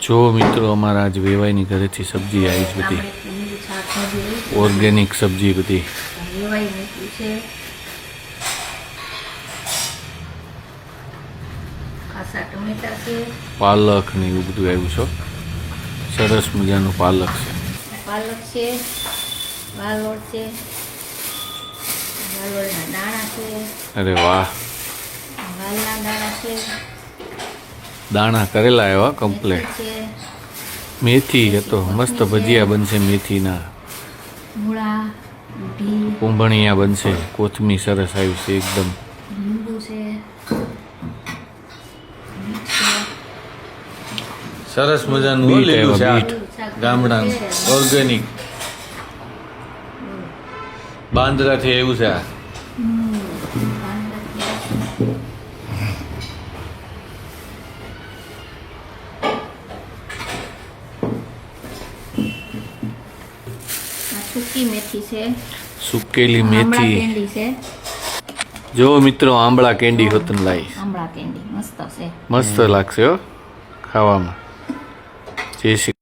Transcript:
જો મિત્રો અમારા આજ વેવાઈની ઘરેથી સબ્જી આવી જ બધી ઓર્ગેનિક સબ્જી બધી પાલક ને એવું બધું આવ્યું છે. સરસ મજાનું પાલક છે. પાલક છે, વાલોળ છે, વાલોળના દાણા છે. અરે વાહ, વાલના દાણા છે, દાણા કરેલા એવા કમ્પ્લેટ. છે, મેથી એ તો મસ્ત ભજીયા બનશે, મેથીના મૂળા, દૂધી, કુંભણિયા બનશે, કોથમીર સરસ આવી છે એકદમ. લીંબુ છે, બીટ છે, સરસ મજાનું બીટ આવ્યા, બીટ ગામડાનું ઓર્ગેનિક બાંદ્રાથી આવ્યું છે. સૂકી મેથી છે, સુકેલી આમળા મેથી. કેન્ડી છે. જો મિત્રો આંબળા કેન્ડી હોતન લાઈ આમળા કેન્ડી મસ્ત છે. મસ્ત લાગશે હો ખાવામાં. જય શ્રી